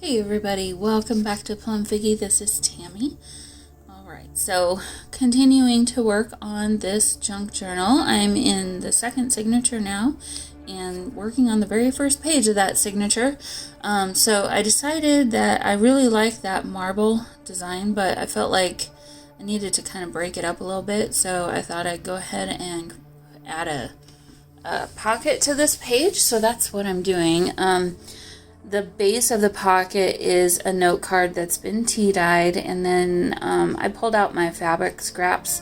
Hey everybody, welcome back to Plumfiggy. This is Tammy. Alright, so continuing to work on this junk journal. I'm in the second signature now and working on the very first page of that signature. So I decided that I really like that marble design, but I felt like I needed to kind of break it up a little bit, so I thought I'd go ahead and add a pocket to this page, so that's what I'm doing. The base of the pocket is a note card that's been tea dyed, and then I pulled out my fabric scraps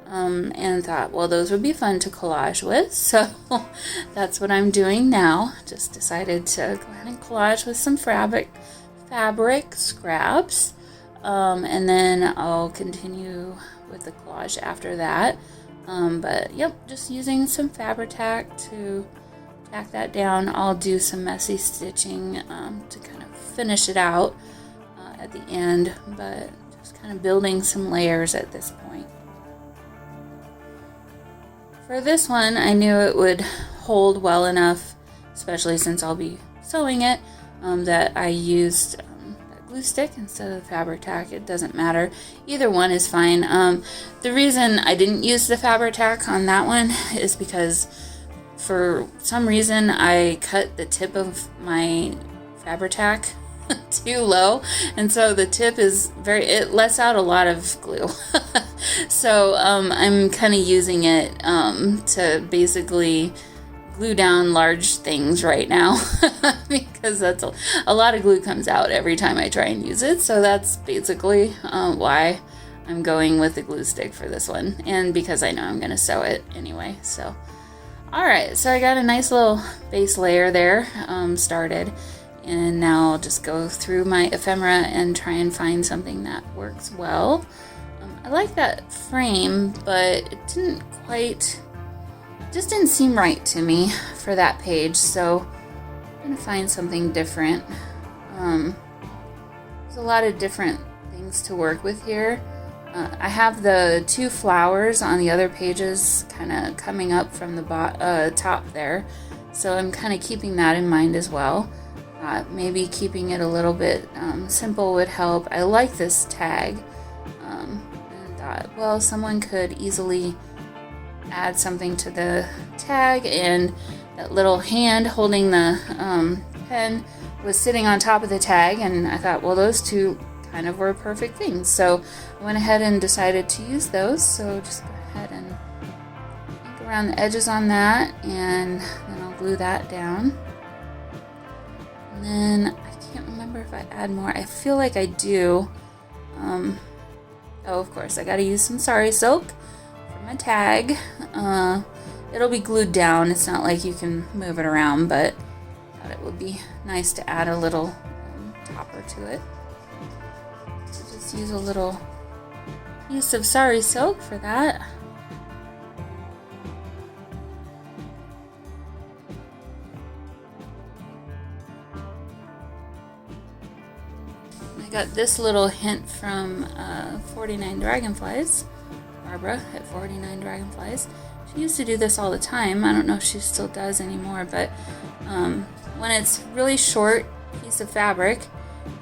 and thought, well, those would be fun to collage with, so that's what I'm doing now. Just decided to go ahead and collage with some fabric scraps, and then I'll continue with the collage after that. But yep, just using some Fabri-Tac to tack that down. I'll do some messy stitching to kind of finish it out at the end, but just kind of building some layers at this point. For this one, I knew it would hold well enough, especially since I'll be sewing it, that I used that glue stick instead of the Fabri-Tac. It doesn't matter. Either one is fine. The reason I didn't use the Fabri-Tac on that one is because for some reason I cut the tip of my Fabri-Tac too low, and so the tip is it lets out a lot of glue. So I'm kind of using it to basically glue down large things right now because that's a lot of glue comes out every time I try and use it, so that's basically why I'm going with the glue stick for this one, and because I know I'm going to sew it anyway. So alright, so I got a nice little base layer there started, and now I'll just go through my ephemera and try and find something that works well. I like that frame, but it just didn't seem right to me for that page, so I'm going to find something different. There's a lot of different things to work with here. I have the two flowers on the other pages kind of coming up from the top there, so I'm kind of keeping that in mind as well. Maybe keeping it a little bit simple would help. I like this tag, and thought, well, someone could easily add something to the tag, and that little hand holding the pen was sitting on top of the tag, and I thought, well, those two kind of were perfect things, so I went ahead and decided to use those. So just go ahead and ink around the edges on that, and then I'll glue that down. And then I can't remember if I add more. I feel like I do. Oh, of course, I gotta use some sari silk for my tag. It'll be glued down. It's not like you can move it around, but I thought it would be nice to add a little topper to it. Just use a little piece of sari silk for that. I got this little hint from 49 Dragonflies, Barbara at 49 Dragonflies. She used to do this all the time. I don't know if she still does anymore, but when it's really short piece of fabric,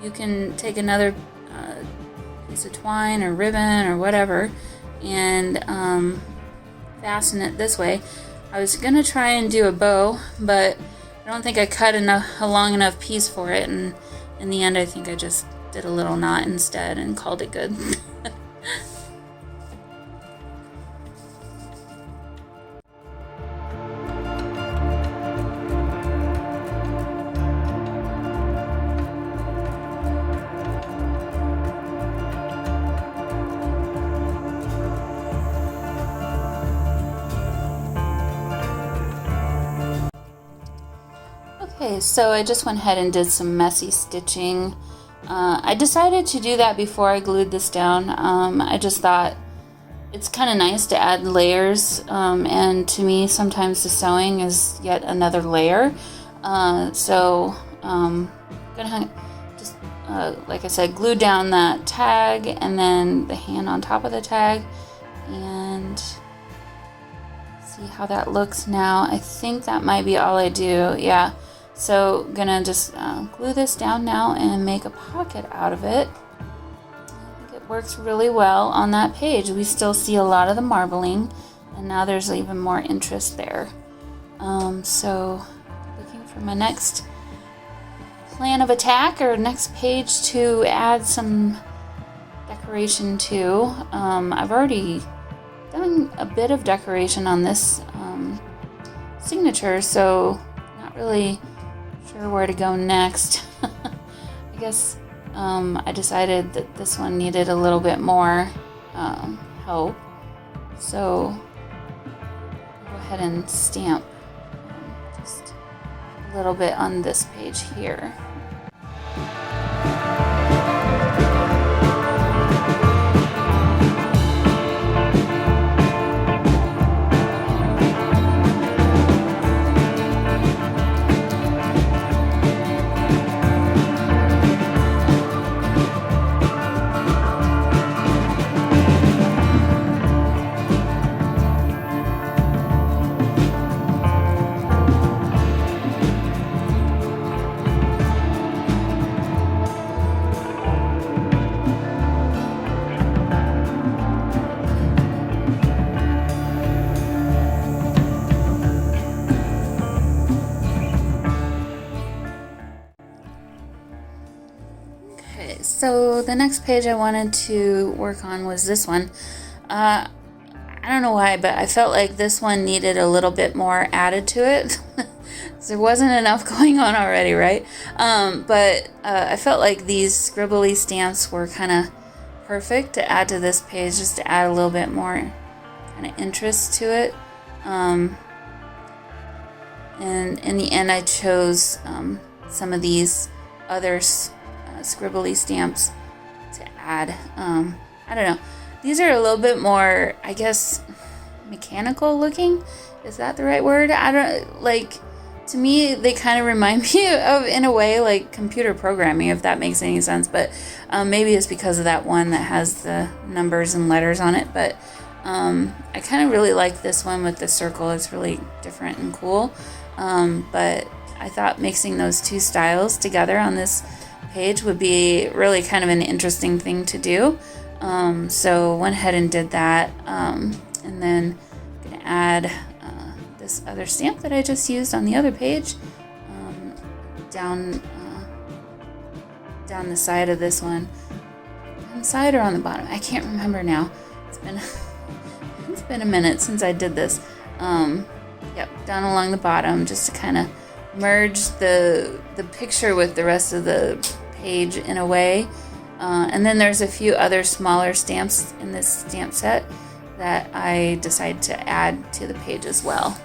you can take another piece of twine or ribbon or whatever and fasten it this way. I was gonna try and do a bow, but I don't think I cut a long enough piece for it, and in the end I think I just did a little knot instead and called it good. Okay, so I just went ahead and did some messy stitching. I decided to do that before I glued this down. I just thought it's kind of nice to add layers, and to me sometimes the sewing is yet another layer. So I'm gonna just like I said, glue down that tag and then the hand on top of the tag, and see how that looks now. I think that might be all I do. Yeah. So I'm gonna just glue this down now and make a pocket out of it. I think it works really well on that page. We still see a lot of the marbling, and now there's even more interest there. So looking for my next plan of attack or next page to add some decoration to. I've already done a bit of decoration on this signature, so not really sure where to go next. I guess I decided that this one needed a little bit more help, so I'll go ahead and stamp just a little bit on this page here. So the next page I wanted to work on was this one. I don't know why, but I felt like this one needed a little bit more added to it. There wasn't enough going on already, right? But I felt like these scribbly stamps were kind of perfect to add to this page, just to add a little bit more kind of interest to it. And in the end, I chose some of these other scribbly stamps to add. I don't know. These are a little bit more, I guess, mechanical looking. Is that the right word? I don't like. To me, they kind of remind me of, in a way, like computer programming, if that makes any sense. But maybe it's because of that one that has the numbers and letters on it. But I kind of really like this one with the circle. It's really different and cool. But I thought mixing those two styles together on this page would be really kind of an interesting thing to do. So went ahead and did that. And then I'm going to add this other stamp that I just used on the other page down the side of this one. On the side or on the bottom? I can't remember now. It's been a minute since I did this. Yep, down along the bottom, just to kind of merge the picture with the rest of the page in a way. And then there's a few other smaller stamps in this stamp set that I decided to add to the page as well.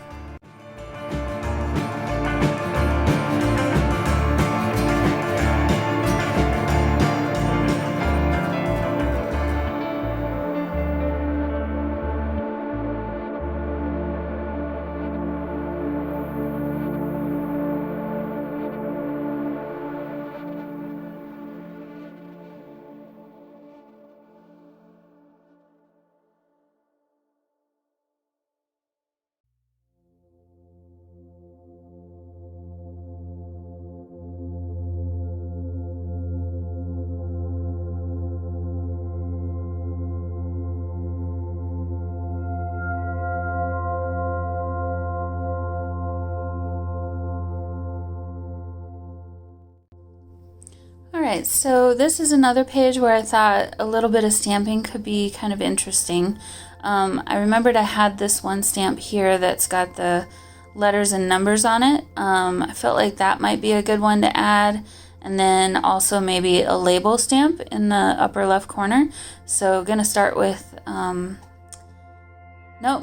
Alright, so this is another page where I thought a little bit of stamping could be kind of interesting. I remembered I had this one stamp here that's got the letters and numbers on it. I felt like that might be a good one to add. And then also maybe a label stamp in the upper left corner. So going to start with, nope,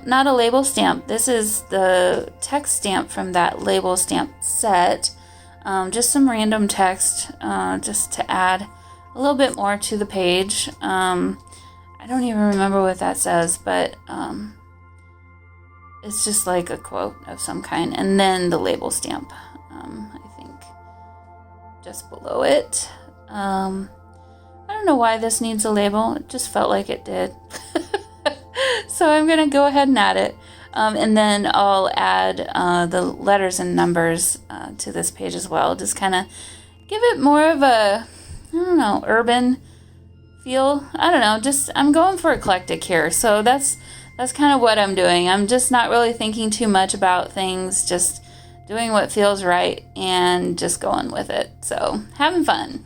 not a label stamp. This is the text stamp from that label stamp set. Just some random text just to add a little bit more to the page. I don't even remember what that says, but it's just like a quote of some kind. And then the label stamp, I think, just below it. I don't know why this needs a label. It just felt like it did. So I'm going to go ahead and add it. And then I'll add the letters and numbers to this page as well. Just kind of give it more of a, I don't know, urban feel. I don't know, just I'm going for eclectic here. So that's kind of what I'm doing. I'm just not really thinking too much about things, just doing what feels right and just going with it. So having fun.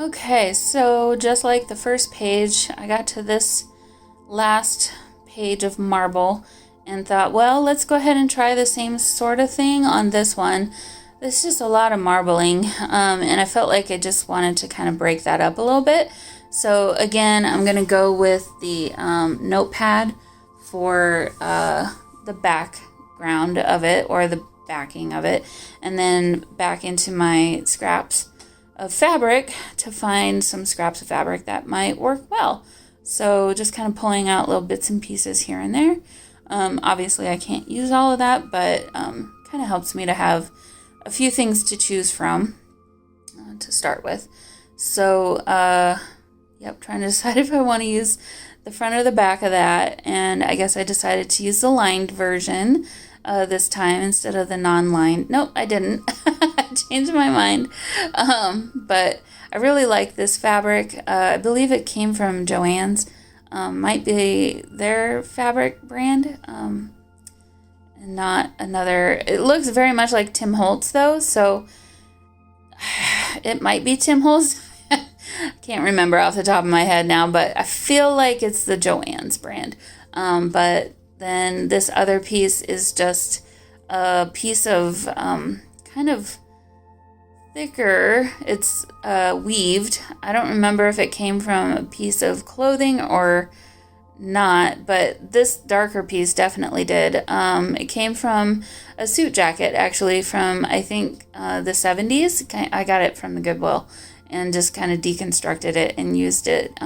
Okay, so just like the first page, I got to this last page of marble and thought, well, let's go ahead and try the same sort of thing on this one. There's just a lot of marbling, and I felt like I just wanted to kind of break that up a little bit. So again, I'm going to go with the notepad for the background of it, or the backing of it, and then back into my scraps of fabric to find some scraps of fabric that might work well. So just kind of pulling out little bits and pieces here and there. Obviously I can't use all of that, but kind of helps me to have a few things to choose from to start with. So yep, trying to decide if I want to use the front or the back of that, and I guess I decided to use the lined version this time instead of the non-lined. Nope, I didn't. I changed my mind. But I really like this fabric. I believe it came from Joann's. Might be their fabric brand, and not another. It looks very much like Tim Holtz though, so it might be Tim Holtz. Can't remember off the top of my head now, but I feel like it's the Joann's brand. But then this other piece is just a piece of kind of thicker. It's weaved. I don't remember if it came from a piece of clothing or not, but this darker piece definitely did. It came from a suit jacket, actually, from I think the 70s. I got it from the Goodwill and just kind of deconstructed it and used it.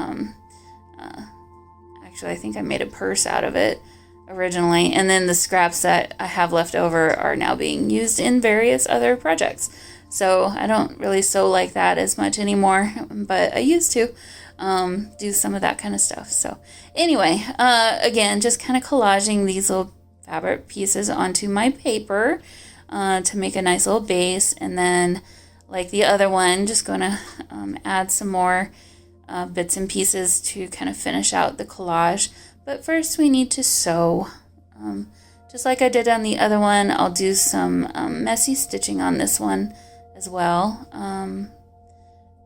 Actually, I think I made a purse out of it originally, and then the scraps that I have left over are now being used in various other projects. So I don't really sew like that as much anymore, but I used to do some of that kind of stuff. So anyway, again, just kind of collaging these little fabric pieces onto my paper to make a nice little base, and then like the other one, just going to add some more bits and pieces to kind of finish out the collage. But first we need to sew. Just like I did on the other one, I'll do some messy stitching on this one as well.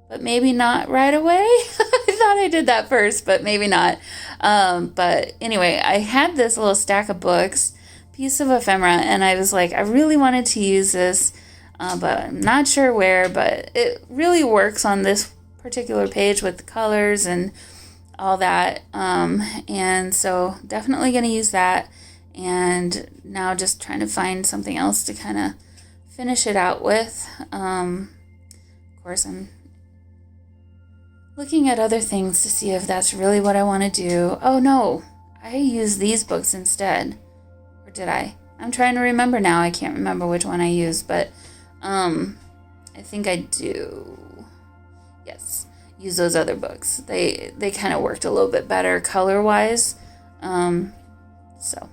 But maybe not right away. I thought I did that first, but maybe not. But anyway, I had this little stack of books, piece of ephemera, and I was like, I really wanted to use this, but I'm not sure where, but it really works on this particular page with the colors and all that. And so definitely going to use that. And now just trying to find something else to kind of finish it out with. Of course, I'm looking at other things to see if that's really what I want to do. Oh no, I used these books instead. Or did I? I'm trying to remember now. I can't remember which one I used, but I think I do. Yes. use those other books. They kind of worked a little bit better color-wise. So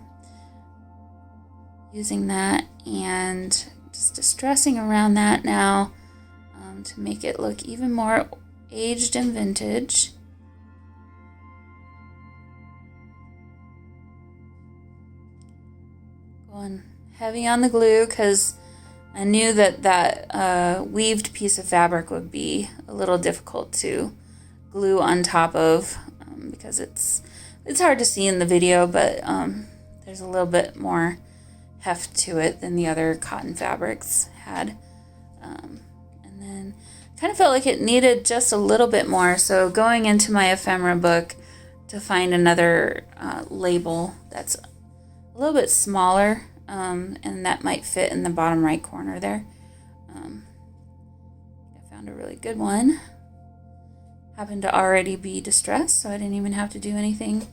using that and just distressing around that now to make it look even more aged and vintage. Going heavy on the glue because I knew that weaved piece of fabric would be a little difficult to glue on top of because it's hard to see in the video, but there's a little bit more heft to it than the other cotton fabrics had. And then kind of felt like it needed just a little bit more, so going into my ephemera book to find another label that's a little bit smaller, and that might fit in the bottom right corner there. I found a really good one. Happened to already be distressed, so I didn't even have to do anything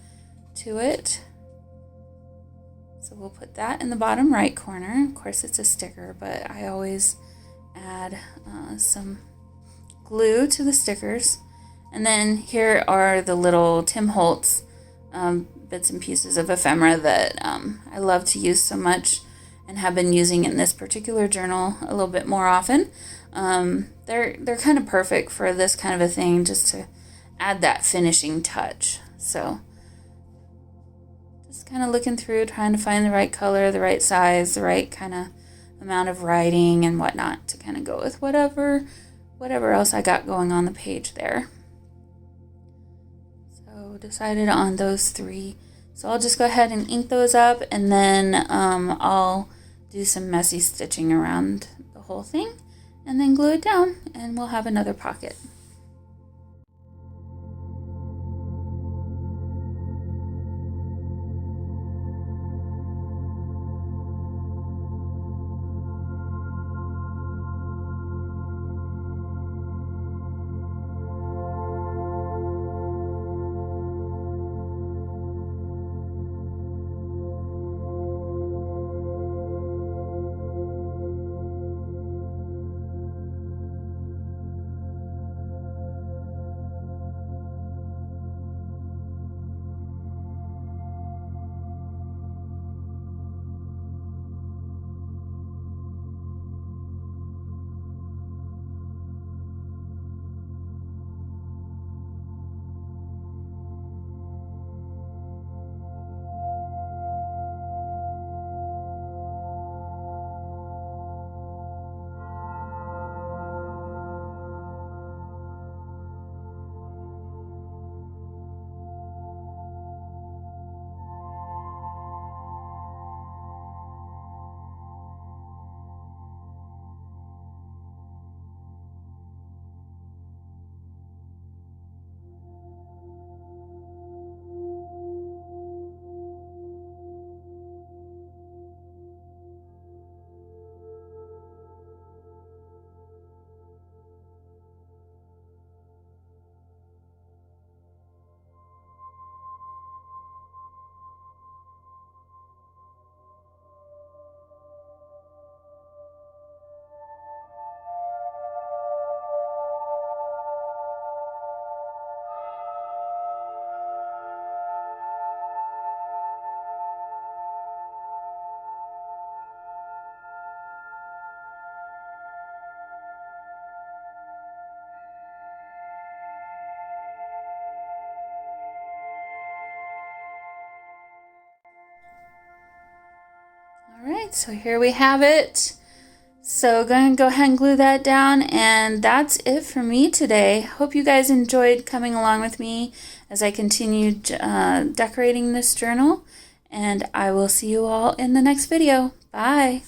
to it. So we'll put that in the bottom right corner. Of course, it's a sticker, but I always add some glue to the stickers. And then here are the little Tim Holtz bits and pieces of ephemera that I love to use so much and have been using in this particular journal a little bit more often. They're kind of perfect for this kind of a thing, just to add that finishing touch. So just kind of looking through, trying to find the right color, the right size, the right kind of amount of writing and whatnot to kind of go with whatever else I got going on the page there. So decided on those 3. So I'll just go ahead and ink those up, and then I'll do some messy stitching around the whole thing and then glue it down, and we'll have another pocket. Alright, so here we have it. So going to go ahead and glue that down, and that's it for me today. Hope you guys enjoyed coming along with me as I continued decorating this journal, and I will see you all in the next video. Bye!